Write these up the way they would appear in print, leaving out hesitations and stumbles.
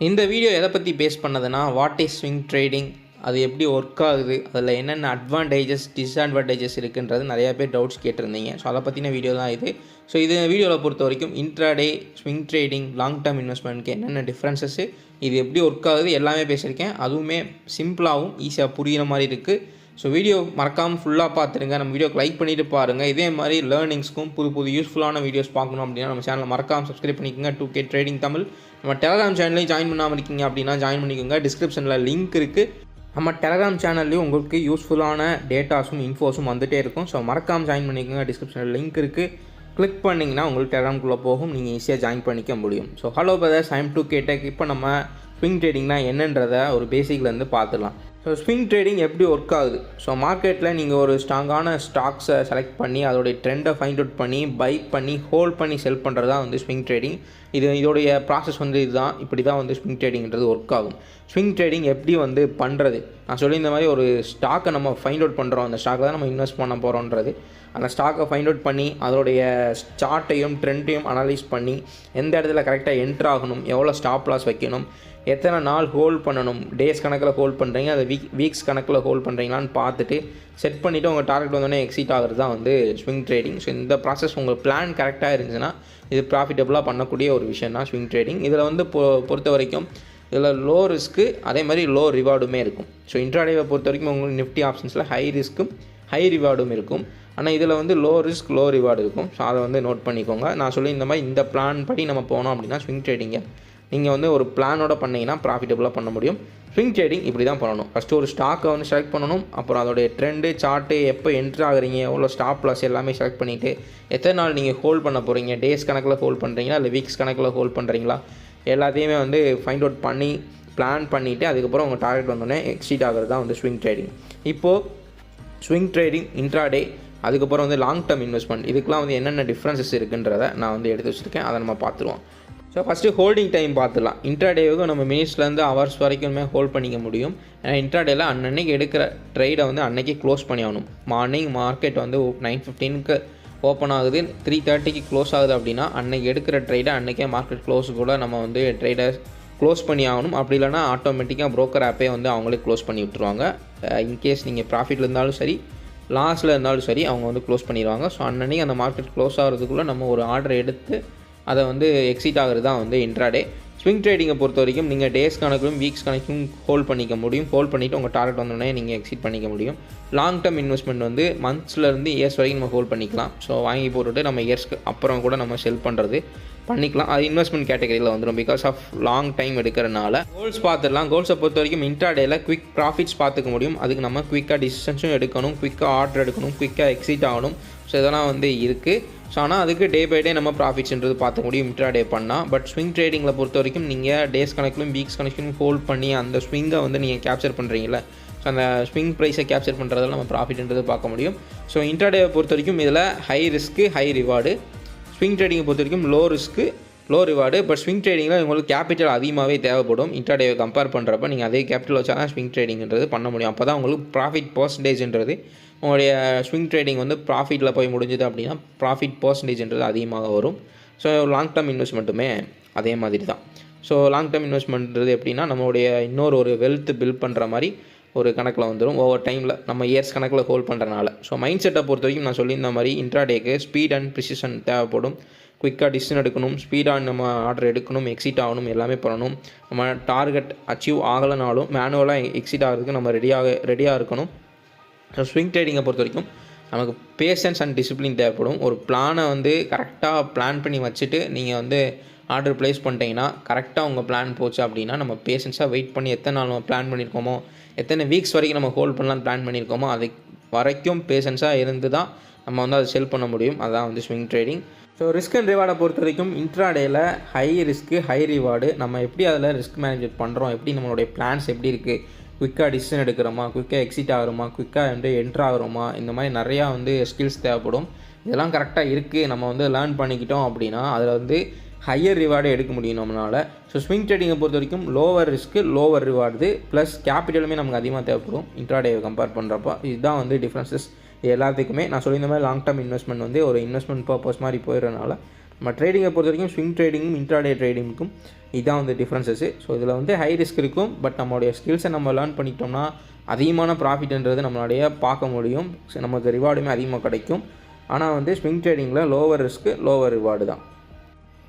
இந்த வீடியோ எதை பற்றி பேஸ் பண்ணதுன்னா, வாட் இஸ் ஸ்விங் ட்ரேடிங், அது எப்படி ஒர்க் ஆகுது, அதில் என்னென்ன அட்வான்டேஜஸ் டிஸ்அட்வான்டேஜஸ் இருக்குன்றது நிறையா பேர் டவுட்ஸ் கேட்டிருந்தீங்க. ஸோ அதை பற்றின வீடியோ தான் இது. ஸோ இது வீடியோவில் பொறுத்த வரைக்கும் intraday, swing trading, long term இன்வெஸ்ட்மெண்ட்க்கு என்னென்ன டிஃப்ரென்சஸ்ஸு, இது எப்படி ஒர்க் ஆகுது எல்லாமே பேசியிருக்கேன். அதுவுமே சிம்பிளாகவும் ஈஸியாக புரிகிற மாதிரி இருக்குது. ஸோ வீடியோ மறக்காமல் ஃபுல்லாக பார்த்துருங்க. நம்ம வீடியோக்கு லைக் பண்ணிவிட்டு பாருங்கள். இதே மாதிரி லேர்னிங்ஸ்க்கும் புது யூஸ்ஃபுல்லான வீடியோஸ் பார்க்கணும் அப்படின்னா நம்ம சேனலை மறக்காமல் சப்ஸ்கிரைப் பண்ணிக்கோங்க. 2K trading Tamil. நம்ம டெலகிராம் சேனலையும் ஜாயின் பண்ணாமல் இருக்கீங்க அப்படின்னா ஜாயின் பண்ணிக்கோங்க. டிஸ்கிரிப்ஷனில் லிங்க் இருக்குது. நம்ம டெலகிராம் சேனல்லையும் உங்களுக்கு யூஸ்ஃபுல்லான டேட்டாஸும் இன்ஃபோஸும் வந்துகிட்டே இருக்கும். ஸோ மறக்காமல் ஜாயின் பண்ணிக்கோங்க. டிஸ்கிரிப்ஷனில் லிங்க் இருக்குது. கிளிக் பண்ணிங்கன்னா உங்களுக்கு டெலகிராம்குள்ளே போகும். நீங்கள் ஈஸியாக ஜாயின் பண்ணிக்க முடியும். So hello brothers, I'm 2K tech. இப்போ நம்ம ஸ்விங் ட்ரேடிங்னா என்னன்றதை ஒரு பேசிக்லேருந்து பார்த்துடலாம். ஸோ ஸ்விங் ட்ரேடிங் எப்படி ஒர்க் ஆகுது? ஸோ மார்க்கெட்டில் நீங்கள் ஒரு ஸ்ட்ராங்கான ஸ்டாக்ஸை செலக்ட் பண்ணி அதோடைய ட்ரெண்டை ஃபைண்ட் அவுட் பண்ணி பை பண்ணி ஹோல்ட் பண்ணி செல் பண்ணுறது தான் வந்து ஸ்விங் ட்ரேடிங். இதோடைய ப்ராசஸ் வந்து இதுதான். இப்படி தான் வந்து ஸ்விங் ட்ரேடிங்கிறது ஒர்க் ஆகும். ஸ்விங் ட்ரேடிங் எப்படி வந்து பண்ணுறது? நான் சொல்லி இந்த மாதிரி ஒரு ஸ்டாக்கை நம்ம ஃபைண்ட் அவுட் பண்ணுறோம், அந்த ஸ்டாக்கில் தான் நம்ம இன்வெஸ்ட் பண்ண போகிறோன்றது. அந்த ஸ்டாக்கை ஃபைண்ட் அவுட் பண்ணி அதோடைய சார்ட்டையும் ட்ரெண்டையும் அனலைஸ் பண்ணி எந்த இடத்துல கரெக்டாக என்ட்ரு ஆகணும், எவ்வளோ ஸ்டாப் லாஸ் வைக்கணும், எத்தனை நாள் ஹோல்ட் பண்ணணும், டேஸ் கணக்கில் ஹோல்ட் பண்ணுறீங்க, அதை வீக்ஸ் கணக்கில் ஹோல்ட் பண்ணுறீங்களான்னு பார்த்துட்டு செட் பண்ணிவிட்டு உங்கள் டார்கெட் வந்தோடனே எக்ஸிட் ஆகிறது தான் வந்து ஸ்விங் ட்ரேடிங். ஸோ இந்த ப்ராசஸ் உங்கள் பிளான் கரெக்டாக இருந்துச்சுன்னா இது ப்ராஃபிட்டபுளாக பண்ணக்கூடிய ஒரு விஷயம் தான் ஸ்விங் ட்ரேடிங். இதில் வந்து பொறுத்த வரைக்கும் இதில் லோ ரிஸ்க்கு அதே மாதிரி லோ ரிவார்டுமே இருக்கும். ஸோ இன்ட்ராடேவை பொறுத்த வரைக்கும் உங்களுக்கு நிஃப்டி ஆப்ஷன்ஸில் ஹை ரிஸ்க்கும் ஹை ரிவார்டும் இருக்கும். ஆனால் இதில் வந்து லோ ரிஸ்க் லோ ரிவார்டு இருக்கும். ஸோ அதை வந்து நோட் பண்ணிக்கோங்க. நான் சொல்லி இந்த மாதிரி இந்த பிளான் படி நம்ம போனோம் அப்படின்னா ஸ்விங் ட்ரேடிங்கை நீங்கள் வந்து ஒரு பிளானோட பண்ணிங்கன்னா ப்ராஃபிட்டபுளாக பண்ண முடியும். ஸ்விங் ட்ரேடிங் இப்படி தான் பண்ணணும். ஃபஸ்ட்டு ஒரு ஸ்டாக்கை வந்து செலக்ட் பண்ணணும். அப்புறம் அதோடைய ட்ரெண்டு, சார்ட்டு, எப்போ என்ட்ரு ஆகுறீங்க, எவ்வளோ ஸ்டாப் லாஸ் எல்லாமே செலக்ட் பண்ணிவிட்டு எத்தனை நாள் நீங்கள் ஹோல்ட் பண்ண போகிறீங்க, டேஸ் கணக்கில் ஹோல்ட் பண்ணுறீங்களா இல்லை வீக்ஸ் கணக்கில் ஹோல்ட் பண்ணுறீங்களா, எல்லாத்தையுமே வந்து ஃபைண்ட் அவுட் பண்ணி பிளான் பண்ணிவிட்டு அதுக்கப்புறம் உங்கள் டார்கெட் வந்தோடனே எக்ஸிட் ஆகிறது தான் வந்து ஸ்விங் ட்ரேடிங். இப்போது ஸ்விங் ட்ரேடிங், இன்ட்ராடே, அதுக்கப்புறம் வந்து லாங் டேர்ம் இன்வெஸ்ட்மெண்ட், இதுக்கெலாம் வந்து என்னென்ன டிஃப்ரென்சஸ் இருக்குன்றதை நான் வந்து எடுத்து வச்சுருக்கேன். அதை நம்ம பார்த்துருவோம். ஸோ ஃபஸ்ட்டு ஹோல்டிங் டைம் பார்த்துலாம். இன்ட்ராடேவுக்கு நம்ம மினிட்ஸ்லேருந்து ஹவர்ஸ் வரைக்குமே ஹோல்ட் பண்ணிக்க முடியும். ஏன்னா இன்ட்ராடேயில் அன்னன்னைக்கு எடுக்கிற ட்ரேடை வந்து அன்றைக்கி க்ளோஸ் பண்ணி ஆகணும். மார்னிங் மார்க்கெட் வந்து 9:15க்கு ஓப்பன் ஆகுது, 3:30க்கு க்ளோஸ் ஆகுது அப்படின்னா அன்றைக்கி எடுக்கிற ட்ரேடை அன்றைக்கே மார்க்கெட் க்ளோஸ் கூட நம்ம வந்து ட்ரேடை க்ளோஸ் பண்ணி ஆகணும். அப்படி இல்லைனா ஆட்டோமேட்டிக்காக ப்ரோக்கர் ஆப்பே வந்து அவங்களே க்ளோஸ் பண்ணி விட்டுருவாங்க. இன்கேஸ் நீங்கள் ப்ராஃபிட்டில் இருந்தாலும் சரி லாஸில் இருந்தாலும் சரி அவங்க வந்து க்ளோஸ் பண்ணிடுவாங்க. ஸோ அன்றைக்கி அந்த மார்க்கெட் க்ளோஸ் ஆகிறதுக்குள்ளே நம்ம ஒரு ஆர்டர் எடுத்து அதை வந்து எக்ஸிட் ஆகிறது தான் வந்து இன்ட்ராடே. ஸ்விங் ட்ரேடிங்கை பொறுத்த வரைக்கும் நீங்கள் டேஸ் கணக்கிலும் வீக்ஸ் கணக்கும் ஹோல்ட் பண்ணிக்க முடியும். ஹோல்ட் பண்ணிவிட்டு உங்கள் டார்கெட் வந்தோடனே நீங்கள் எக்ஸிட் பண்ணிக்க முடியும். லாங் டேர்ம் இன்வெஸ்ட்மெண்ட் வந்து மந்த்ஸ்லேருந்து இயர்ஸ் வரைக்கும் நம்ம ஹோல்ட் பண்ணிக்கலாம். ஸோ வாங்கி போட்டுட்டு நம்ம இயர்ஸ்க்கு அப்புறம் கூட நம்ம செல் பண்ணுறது பண்ணிக்கலாம். அது இன்வெஸ்ட்மெண்ட் கேட்டகரியில் வந்துடும். பிகாஸ் ஆஃப் லாங் டைம் எடுக்கிறனால கோல்ஸ் பார்த்துடலாம். கோல்ஸை பொறுத்த வரைக்கும் இன்ட்ராடேயில் குவிக் ப்ராஃபிட்ஸ் பார்த்துக்க முடியும். அதுக்கு நம்ம குவிக்காக டிசிஷன்ஸும் எடுக்கணும், குவிக்காக ஆர்டர் எடுக்கணும், குவிக்காக எக்ஸிட் ஆகணும். ஸோ இதெல்லாம் வந்து இருக்குது. ஸோ ஆனால் அதுக்கு டே பை டே நம்ம ப்ராஃபிட்ஸ்ன்றது பார்த்துக்க முடியும் இன்ட்ராடே பண்ணால். பட் ஸ்விங் ட்ரேடிங்கில் பொறுத்த வரைக்கும் நீங்கள் டேஸ் கணக்கிலும் வீக்ஸ் கணக்கிலும் ஹோல்ட் பண்ணி அந்த ஸ்விங்கை வந்து நீங்கள் கேப்சர் பண்ணுறீங்களா, ஸோ அந்த ஸ்விங் ப்ரைஸை கேப்சர் பண்ணுறதால நம்ம ப்ராஃபிட்ன்றது பார்க்க முடியும். ஸோ இன்ட்ராடேவை பொறுத்த வரைக்கும் இதில் high risk high reward. Swing ட்ரேடிங்கை பொறுத்த வரைக்கும் low risk low reward. But swing ட்ரேடிங்கில் உங்களுக்கு கேபிட்டல் அதிகமாகவே தேவைப்படும். இன்ட்ராடேவை கம்பேர் பண்ணுறப்ப நீங்கள் அதே கேபிட்டல் வச்சா தான் ஸ்விங் ட்ரேடிங்கிறது பண்ண முடியும். அப்போ தான் உங்களுக்கு ப்ராஃபிட் பர்சன்டேஜ்ன்றது உங்களுடைய ஸ்விங் ட்ரேடிங் வந்து ப்ராஃபிட்டில் போய் முடிஞ்சுது அப்படின்னா ப்ராஃபிட் பர்சன்டேஜ்ன்றது அதிகமாக வரும். ஸோ லாங் டேர்ம் இன்வெஸ்ட்மெண்ட்டுமே அதே மாதிரி தான். ஸோ லாங் டேர்ம் இன்வெஸ்ட்மெண்ட்றது எப்படின்னா நம்மளுடைய இன்னொரு வெல்த் பில்ட் பண்ணுற மாதிரி ஒரு கணக்கில் வந்துடும். ஓவர் டைமில் நம்ம இயர்ஸ் கணக்கில் ஹோல்ட் பண்ணுறனால. ஸோ மைண்ட் செட்டை பொறுத்த வரைக்கும் நான் சொல்லியிருந்த மாதிரி இன்ட்ராடேக்கு ஸ்பீட் அண்ட் ப்ரிசிஷன் தேவைப்படும். குயிக்காக டிசிஷன் எடுக்கணும், ஸ்பீடாக நம்ம ஆர்டர் எடுக்கணும், எக்ஸிட் ஆகணும், எல்லாமே பண்ணணும். நம்ம டார்கெட் அச்சீவ் ஆகலைனாலும் மேனுவலாக எக்ஸிட் ஆகிறதுக்கு நம்ம ரெடியாக இருக்கணும். ஸோ ஸ்விங் ட்ரேடிங்கை பொறுத்த வரைக்கும் நமக்கு பேஷன்ஸ் அண்ட் டிசிப்ளின் தேவைப்படும். ஒரு பிளானை வந்து கரெக்டாக பிளான் பண்ணி வச்சுட்டு நீங்கள் வந்து ஆர்டர் ப்ளேஸ் பண்ணிட்டீங்கன்னா கரெக்டாக உங்கள் பிளான் போச்சு அப்படின்னா நம்ம பேஷன்ஸாக வெயிட் பண்ணி எத்தனை நாள் நம்ம பிளான் பண்ணியிருக்கோமோ, எத்தனை வீக்ஸ் வரைக்கும் நம்ம ஹோல்ட் பண்ணலான்னு பிளான் பண்ணியிருக்கோமோ அது வரைக்கும் பேஷன்ஸாக இருந்து தான் நம்ம வந்து அதை செல் பண்ண முடியும். அதுதான் வந்து swing trading. So risk and ரிவார்டை பொறுத்த வரைக்கும் இன்ட்ராடேயில் ஹை ரிஸ்க்கு ஹை ரிவார்டு. நம்ம எப்படி அதில் ரிஸ்க் மேனேஜ் பண்ணுறோம், எப்படி நம்மளுடைய பிளான்ஸ் எப்படி இருக்குது, குயிக்காக டிசிஷன் எடுக்கிறோமா, குயிக்காக எக்ஸிட் ஆகிறோமா, குயிக்காக வந்து என்ட்ரு ஆகிறோமா, இந்த மாதிரி நிறையா வந்து ஸ்கில்ஸ் தேவைப்படும். இதெல்லாம் கரெக்டாக இருக்குது நம்ம வந்து லேர்ன் பண்ணிக்கிட்டோம் அப்படின்னா அதில் வந்து ஹையர் ரிவார்டு எடுக்க முடியும் நம்மளால். ஸோ ஸ்விங் ட்ரேடிங்கை பொறுத்த வரைக்கும் lower risk lower reward plus கேபிட்டலுமே நமக்கு அதிகமாக தேவைப்படும் இன்ட்ராடேவை கம்பேர் பண்ணுறப்போ. இதுதான் வந்து டிஃப்ரென்சஸ் எல்லாத்துக்குமே. நான் சொல்லியிருந்த மாதிரி லாங் டேர்ம் இன்வெஸ்ட்மெண்ட் வந்து ஒரு இன்வெஸ்ட்மெண்ட் பர்பஸ் மாதிரி போயிடுறதுனால நம்ம ட்ரேடிங்கை பொறுத்த வரைக்கும் ஸ்விங் ட்ரேடிங்கும் இன்ட்ராடே ட்ரேடிங்க்கும் இதுதான் வந்து டிஃப்ரென்சஸ்ஸு. ஸோ இதில் வந்து ஹை ரிஸ்க் இருக்கும், பட் நம்மளுடைய ஸ்கில்ஸை நம்ம லேர்ன் பண்ணிக்கிட்டோம்னா அதிகமான ப்ராஃபிட்ன்றது நம்மளுடைய பார்க்க முடியும். நமக்கு ரிவார்டுமே அதிகமாக கிடைக்கும். ஆனால் வந்து ஸ்விங் ட்ரேடிங்கில் லோவர் ரிஸ்க்கு லோவர் ரிவார்டு தான்.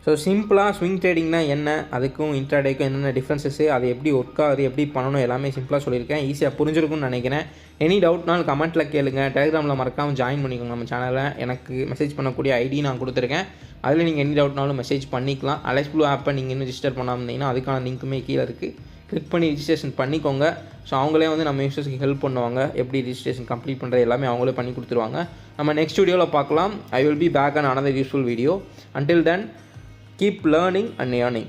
ஸோ சிம்பிளாக ஸ்விங் ட்ரேடிங்னா என்ன, அதுக்கும் இன்ட்ராடேக்கும் என்னென்ன டிஃப்ரென்சஸ்ஸு, அது எப்படி ஒர்க் ஆகுது, எப்படி பண்ணணும், எல்லாமே சிம்பிளாக சொல்லியிருக்கேன். ஈஸியாக புரிஞ்சிருக்கும்னு நினைக்கிறேன். எனி டவுட்னாலும் கமெண்ட்டில் கேளுங்க. டெலிகிராமில் மறக்காமல் ஜாயின் பண்ணிக்கோங்க நம்ம சேனலில். எனக்கு மெசேஜ் பண்ணக்கூடிய ஐடி நான் கொடுத்துருக்கேன். அதில் நீங்கள் எனி டவுட்னாலும் மெசேஜ் பண்ணிக்கலாம். அலைஸ் ப்ளூ ஆப்பை நீங்கள் இன்னும் ரிஜிஸ்டர் பண்ணாமல் இருந்தீங்கன்னா அதுக்கான லிங்க்குமே கீழே இருக்குது. கிளிக் பண்ணி ரிஜிஸ்ட்ரேஷன் பண்ணிக்கோங்க. ஸோ அவங்களே வந்து நம்ம யூசர்ஸ்க்கு ஹெல்ப் பண்ணுவாங்க. எப்படி ரிஜிஸ்ட்ரேஷன் கம்ப்ளீட் பண்ணுறது எல்லாமே அவங்களே பண்ணி கொடுத்துருவாங்க. நம்ம நெக்ஸ்ட் வீடியோவில் பார்க்கலாம். I will be back on another useful video. Until then, keep learning and earning.